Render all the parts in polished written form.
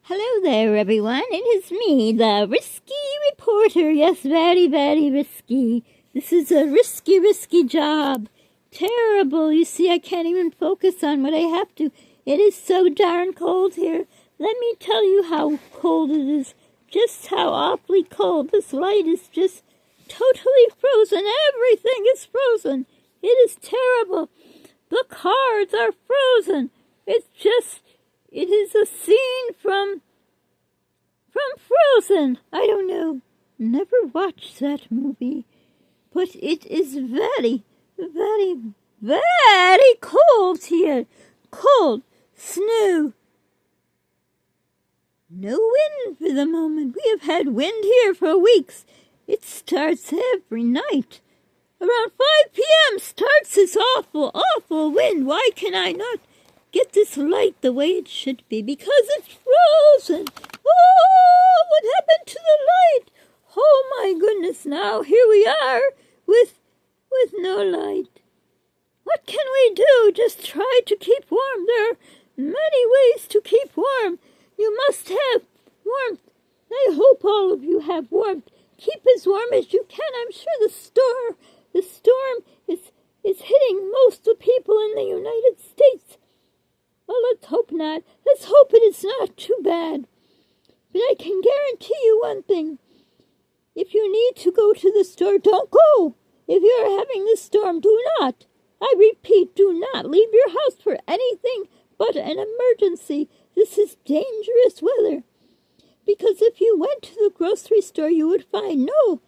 Hello there, everyone. It is me, the risky reporter. Yes, very, very risky. This is a risky, risky job. Terrible. You see, I can't even focus on what I have to. It is so darn cold here. Let me tell you how cold it is. Just how awfully cold. This light is just totally frozen. Everything is frozen. It is terrible. The cards are frozen. It is a scene from Frozen. I don't know. Never watched that movie. But it is very, very, very cold here. Cold. Snow. No wind for the moment. We have had wind here for weeks. It starts every night. Around 5 p.m. starts this awful, awful wind. Why can I not get this light the way it should be? Because it's frozen. Oh, what happened to the light? Oh my goodness, now here we are with no light. What can we do? Just try to keep warm. There are many ways to keep warm. You must have warmth. I hope all of you have warmth. Keep as warm as you can. I'm sure the storm is hitting most of the people in the United States. Well, let's hope not. Let's hope it is not too bad. But I can guarantee you one thing. If you need to go to the store, don't go. If you're having the storm, do not. I repeat, do not leave your house for anything but an emergency. This is dangerous weather. Because if you went to the grocery store, you would find no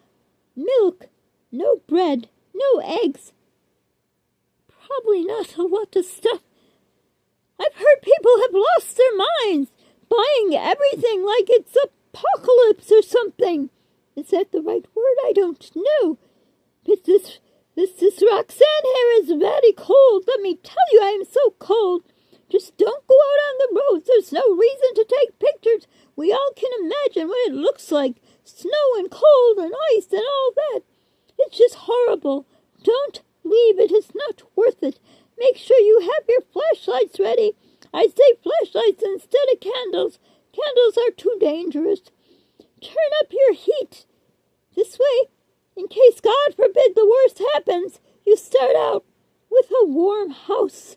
milk, no bread, no eggs. Probably not a lot of stuff. I've heard people have lost their minds, buying everything like it's apocalypse or something. Is that the right word? I don't know. But this Roxanne here is very cold. Let me tell you, I am so cold. Just don't go out on the roads. There's no reason to take pictures. We all can imagine what it looks like. Snow and cold and ice and all that. It's just horrible. Don't leave. It is not worth it. Make sure you have your flashlights ready. I say flashlights instead of candles. Candles are too dangerous. Turn up your heat. This way, in case God forbid the worst happens, you start out with a warm house.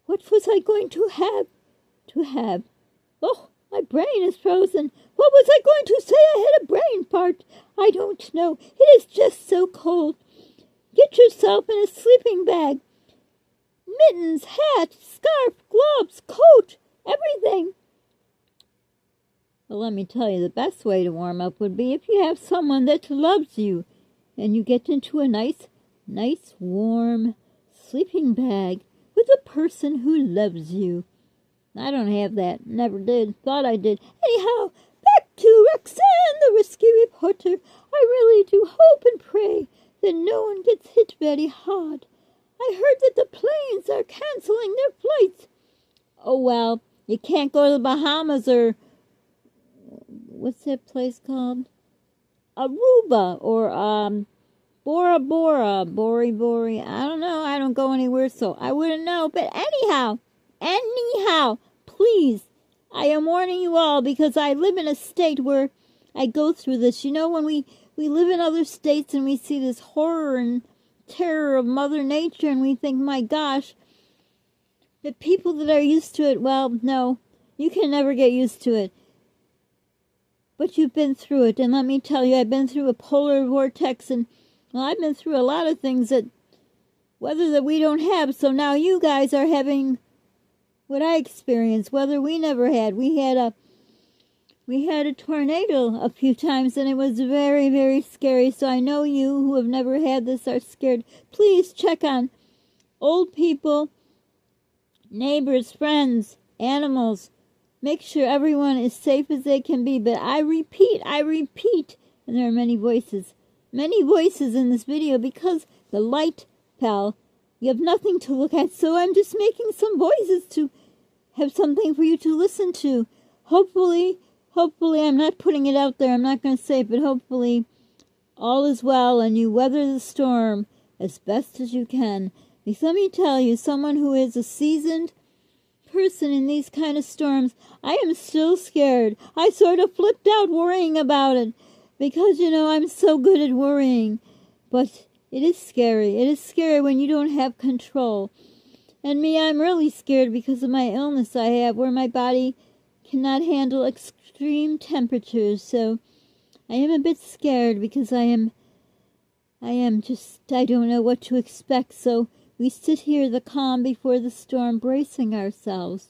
What was I going to have? Oh, my brain is frozen. What was I going to say? I had a brain fart. I don't know. It is just so cold. Get yourself in a sleeping bag. Mittens, hat, scarf, gloves, coat, everything. Well, let me tell you, the best way to warm up would be if you have someone that loves you and you get into a nice, warm sleeping bag with a person who loves you. I don't have that. Never did. Thought I did. Anyhow, back to Roxanne, the risky reporter. I really do hope and pray that no one gets hit very hard. I heard that the planes are canceling their flights. Oh, well, you can't go to the Bahamas or what's that place called? Aruba or Bora Bora, Bori. I don't know. I don't go anywhere, so I wouldn't know. But anyhow, please, I am warning you all because I live in a state where I go through this. You know, when we live in other states and we see this horror and terror of Mother Nature and we think, my gosh, the people that are used to it, well, no, you can never get used to it. But you've been through it, and let me tell you, I've been through a polar vortex, and well, I've been through a lot of things that weather that we don't have, so now you guys are having what I experienced, weather we never had. We had a tornado a few times, and it was very, very scary. So I know you who have never had this are scared. Please check on old people, neighbors, friends, animals. Make sure everyone is safe as they can be. But I repeat, and there are many voices in this video because the light fell. You have nothing to look at, so I'm just making some voices to have something for you to listen to. Hopefully, I'm not putting it out there. I'm not going to say it, but hopefully all is well and you weather the storm as best as you can. Because let me tell you, someone who is a seasoned person in these kind of storms. I am still scared. I sort of flipped out worrying about it because, I'm so good at worrying. But it is scary. It is scary when you don't have control. And me, I'm really scared because of my illness I have where my body cannot handle extreme temperatures. So I am a bit scared because I don't know what to expect. So we sit here, the calm before the storm, bracing ourselves.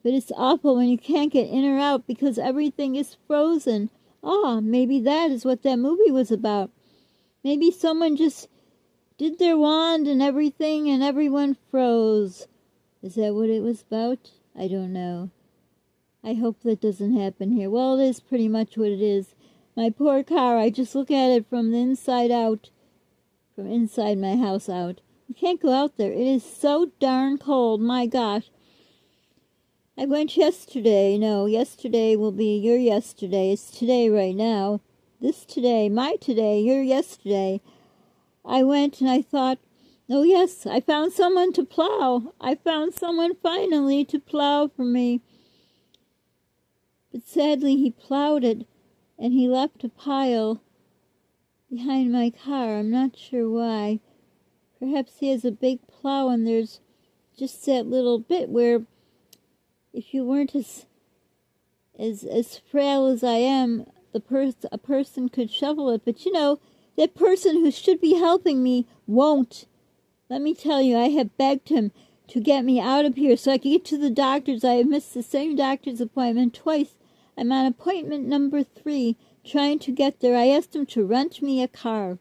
But it's awful when you can't get in or out because everything is frozen. Maybe that is what that movie was about. Maybe someone just did their wand and everything and everyone froze. Is that what it was about? I don't know. I hope that doesn't happen here. Well, it is pretty much what it is. My poor car, I just look at it from the inside out. From inside my house out. You can't go out there. It is so darn cold. My gosh. I went yesterday. No, yesterday will be your yesterday. It's today right now. This today, my today, your yesterday. I went and I thought, oh yes, I found someone to plow. I found someone finally to plow for me. But sadly he plowed it and he left a pile behind my car. I'm not sure why. Perhaps he has a big plow and there's just that little bit where if you weren't as frail as I am, a person could shovel it. But that person who should be helping me won't. Let me tell you, I have begged him to get me out of here so I can get to the doctor's. I have missed the same doctor's appointment twice. I'm on appointment number 3, trying to get there. I asked him to rent me a car.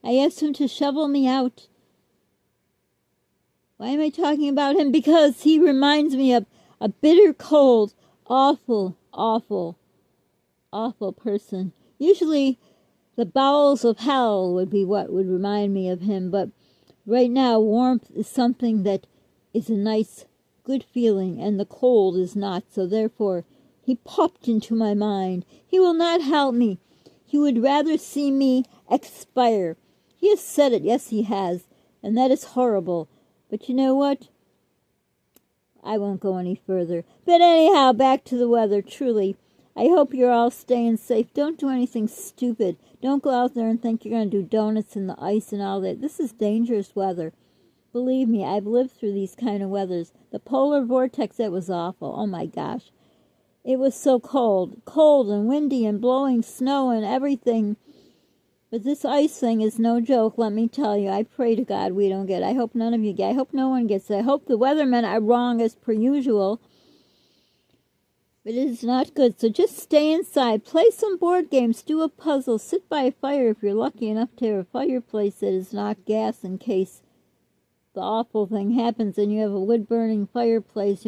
I asked him to shovel me out. Why am I talking about him? Because he reminds me of a bitter cold, awful, awful, awful person. Usually the bowels of hell would be what would remind me of him, but right now warmth is something that is a nice, good feeling, and the cold is not, so therefore he popped into my mind. He will not help me. He would rather see me expire. He has said it, yes he has, and that is horrible. But you know what? I won't go any further. But anyhow, back to the weather, truly. I hope you're all staying safe. Don't do anything stupid. Don't go out there and think you're going to do donuts in the ice and all that. This is dangerous weather. Believe me, I've lived through these kind of weathers. The polar vortex, that was awful. Oh my gosh. It was so cold. Cold and windy and blowing snow and everything. But this ice thing is no joke, let me tell you. I pray to God we don't get it. I hope none of you get it. I hope no one gets it. I hope the weathermen are wrong as per usual. But it is not good, so just stay inside. Play some board games. Do a puzzle. Sit by a fire if you're lucky enough to have a fireplace that is not gas in case the awful thing happens and you have a wood-burning fireplace,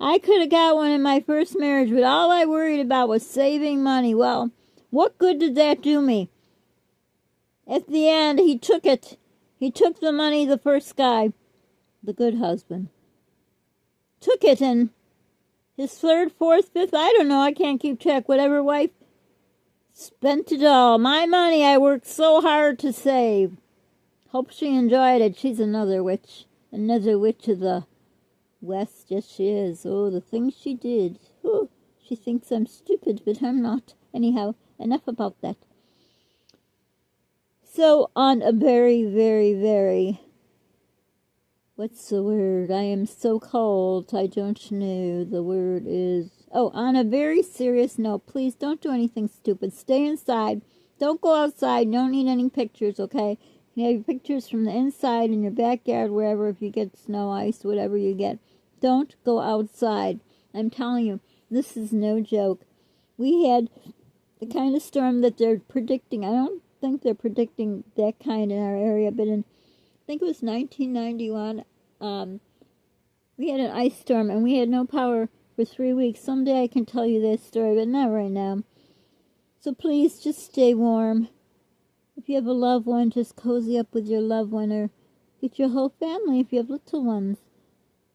I could have got one in my first marriage, but all I worried about was saving money. Well, what good did that do me? At the end, he took it. He took the money, the first guy, the good husband. Took it, and his third, fourth, fifth, I don't know, I can't keep track, whatever wife, spent it all. My money I worked so hard to save. Hope she enjoyed it. She's another witch of the West. Yes, she is. Oh, the things she did. Oh, she thinks I'm stupid, but I'm not. Anyhow, enough about that. So, on a very, very, very... What's the word? I am so cold, I don't know. The word is... Oh, on a very serious note, please don't do anything stupid. Stay inside. Don't go outside. Don't need any pictures, okay? You have your pictures from the inside in your backyard, wherever, if you get snow, ice, whatever you get. Don't go outside. I'm telling you, this is no joke. We had the kind of storm that they're predicting. I don't think they're predicting that kind in our area, but I think it was 1991, we had an ice storm and we had no power for 3 weeks. Someday I can tell you that story, but not right now. So please, just stay warm. If you have a loved one, just cozy up with your loved one, or get your whole family if you have little ones,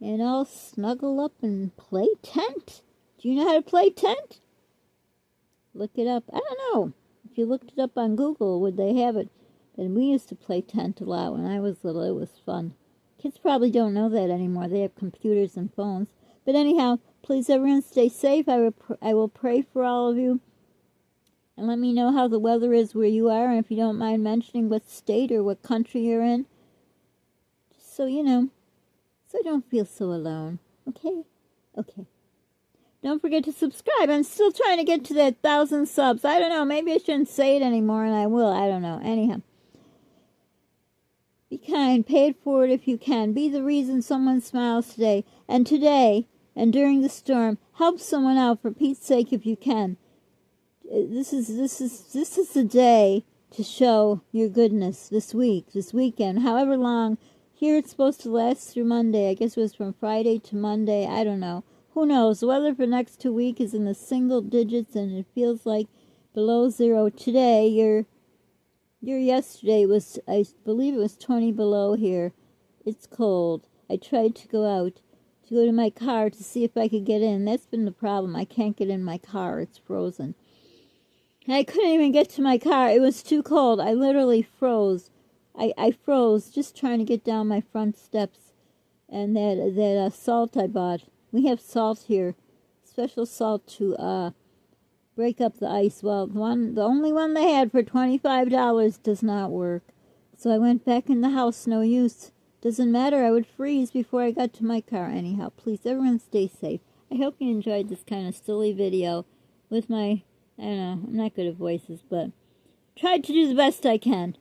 and all snuggle up and play tent. Do you know how to play tent? Look it up. I don't know. If you looked it up on Google, would they have it? And we used to play tent a lot when I was little. It was fun. Kids probably don't know that anymore. They have computers and phones. But anyhow, please everyone stay safe. I will pray for all of you. And let me know how the weather is where you are. And if you don't mind mentioning what state or what country you're in. Just so you know. So I don't feel so alone. Okay? Okay. Don't forget to subscribe. I'm still trying to get to that 1,000 subs. I don't know. Maybe I shouldn't say it anymore, and I will. I don't know. Anyhow. Be kind. Pay it forward if you can. Be the reason someone smiles today. And today, and during the storm, help someone out for Pete's sake if you can. This is the day to show your goodness this week, this weekend, however long. Here it's supposed to last through Monday. I guess it was from Friday to Monday. I don't know. Who knows? The weather for next 2 weeks is in the single digits, and it feels like below zero. Today, your yesterday was, I believe it was 20 below here. It's cold. I tried to go out, to go to my car to see if I could get in. That's been the problem. I can't get in my car. It's frozen. And I couldn't even get to my car. It was too cold. I literally froze. I froze just trying to get down my front steps. And that salt I bought. We have salt here. Special salt to break up the ice. Well, the only one they had for $25 does not work. So I went back in the house. No use. Doesn't matter. I would freeze before I got to my car. Anyhow, please, everyone stay safe. I hope you enjoyed this kind of silly video with my, I don't know, I'm not good at voices, but tried to do the best I can.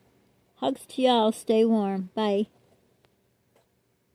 Hugs to y'all. Stay warm. Bye.